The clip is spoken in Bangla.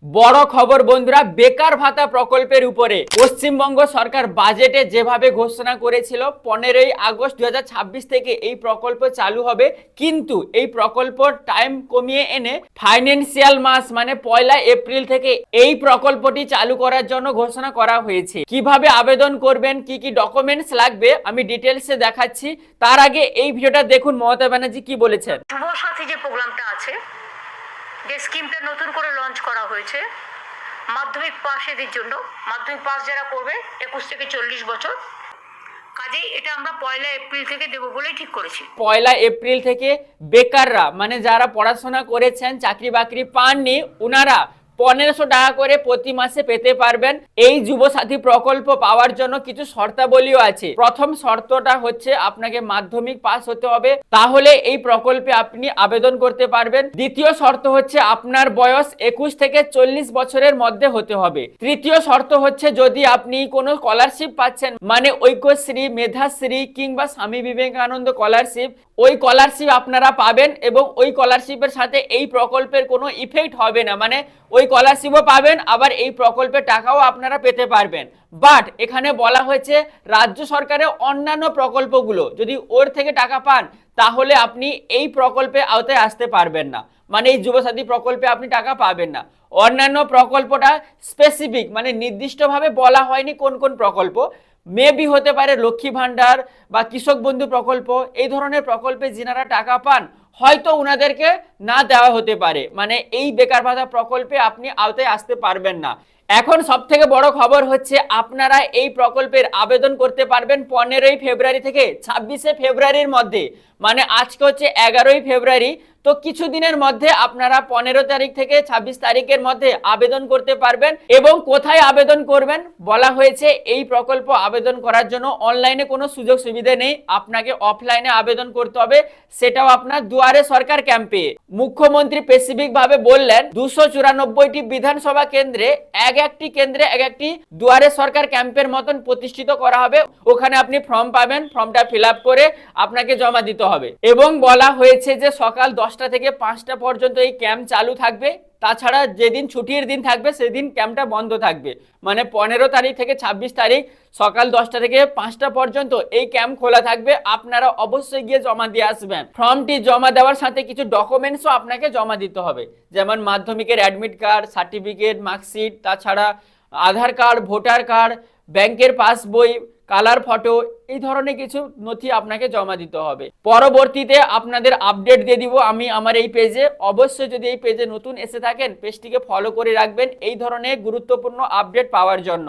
বড় খবর বন্ধুরা, বেকার ভাতা প্রকল্পের উপরে পশ্চিমবঙ্গ সরকার বাজেটে যেভাবে ঘোষণা করেছিল 15ই আগস্ট 2026 থেকে এই প্রকল্প চালু হবে, কিন্তু এই প্রকল্প টাইম কমিয়ে এনে ফাইন্যান্সিয়াল মাস মানে 1 এপ্রিল থেকে এই প্রকল্পটি চালু করার জন্য ঘোষণা করা হয়েছে। কিভাবে আবেদন করবেন, কি কি ডকুমেন্টস লাগবে আমি ডিটেলসে দেখাচ্ছি। তার আগে এই ভিডিওটা দেখুন মমতা ব্যানার্জি কি বলেছেন। যুবসাথী যে প্রোগ্রামটা আছে, যে স্কিমটা নতুন করে লঞ্চ করা হয়েছে মাধ্যমিক পাশেদের জন্য, মাধ্যমিক পাস যারা করবে 21 থেকে 40 বছর, কাজেই এটা আমরা 1 এপ্রিল থেকে দেবো বলেই ঠিক করেছি। 1 এপ্রিল থেকে বেকাররা মানে যারা পড়াশোনা করেছেন চাকরি বাকরি পাননি ওনারা 1500 টাকা করে প্রতি মাসে পেতে পারবেন। এই যুবসাথী প্রকল্প পাওয়ার জন্য কিছু শর্তাবলীও আছে। প্রথম শর্তটা হচ্ছে আপনাকে মাধ্যমিক পাস হতে হবে, তাহলে এই প্রকল্পে আপনি আবেদন করতে পারবেন। দ্বিতীয় শর্ত হচ্ছে আপনার বয়স 21 থেকে 40 বছরের মধ্যে হতে হবে। তৃতীয় শর্ত হচ্ছে যদি আপনি কোনো স্কলারশিপ পাচ্ছেন মানে ঐক্যশ্রী, মেধাশ্রী কিংবা স্বামী বিবেকানন্দ স্কলারশিপ, ওই স্কলারশিপ আপনারা পাবেন এবং ওই স্কলারশিপের সাথে এই প্রকল্পের কোনো ইফেক্ট হবে না, মানে ওই স্কলারশিপও পাবেন আবার এই প্রকল্পের টাকাও আপনারা পেতে পারবেন। বাট এখানে বলা হয়েছে রাজ্য সরকারের অন্যান্য প্রকল্পগুলো যদি ওর থেকে টাকা পান তাহলে আপনি এই প্রকল্পে আওতায় আসতে পারবেন না, মানে এই যুবসাথী প্রকল্পে আপনি টাকা পাবেন না। অন্যান্য প্রকল্পটা স্পেসিফিক মানে নির্দিষ্টভাবে বলা হয়নি কোন কোন প্রকল্প, মেবি হতে পারে লক্ষ্মী ভান্ডার বা কৃষক বন্ধু প্রকল্প, এই ধরনের প্রকল্পে যিনারা টাকা পান হয়তো উনাদেরকে না দেওয়া হতে পারে, মানে এই বেকার ভাতা প্রকল্পে আপনি আওতায় আসতে পারবেন না। এখন সব থেকে বড় খবর হচ্ছে আপনারা এই প্রকল্পের আবেদন করতে পারবেন 15ই ফেব্রুয়ারি থেকে 26শে ফেব্রুয়ারির মধ্যে, মানে আজকে হচ্ছে 11ই ফেব্রুয়ারি, তো কিছুদিনের মধ্যে আপনারা 15 তারিখ থেকে 26 তারিখের মধ্যে আবেদন করতে পারবেন। এবং কোথায় আবেদন করবেন বলা হয়েছে, এই প্রকল্প আবেদন করার জন্য অনলাইনে কোনো সুযোগ সুবিধা নেই, আপনাকে অফলাইনে আবেদন করতে হবে, সেটাও আপনার দুয়ারে সরকার ক্যাম্পে। মুখ্যমন্ত্রী স্পেসিফিক ভাবে বললেন 294টি বিধানসভা কেন্দ্রে একটি কেন্দ্রে একটি দুয়ারে সরকার ক্যাম্পের মতন প্রতিষ্ঠিত করা হবে, ওখানে আপনি ফর্ম পাবেন, ফর্মটা ফিল আপ করে আপনাকে জমা দিতে হবে। এবং বলা হয়েছে যে সকাল 10টা থেকে 5টা পর্যন্ত এই ক্যাম্প চালু থাকবে, তাছাড়া যেদিন ছুটির দিন থাকবে সেদিন ক্যাম্পটা বন্ধ থাকবে, মানে 15 তারিখ থেকে 26 তারিখ সকাল 10টা থেকে 5টা পর্যন্ত এই ক্যাম্প খোলা থাকবে। আপনারা অবশ্যই গিয়ে জমা দিয়ে আসবেন। ফর্মটি জমা দেওয়ার সাথে কিছু ডকুমেন্টসও আপনাকে জমা দিতে হবে, যেমন মাধ্যমিকের অ্যাডমিট কার্ড, সার্টিফিকেট, মার্কশিট, তাছাড়া আধার কার্ড, ভোটার কার্ড, ব্যাংকের পাসবই, কালার ফটো, এই ধরনের কিছু নথি আপনাকে জমা দিতে হবে। পরবর্তীতে আপনাদের আপডেট দিয়ে দিব আমি আমার এই পেজে। অবশ্যই যদি এই পেজে নতুন এসে থাকেন পেজটিকে ফলো করে রাখবেন এই ধরনের গুরুত্বপূর্ণ আপডেট পাওয়ার জন্য।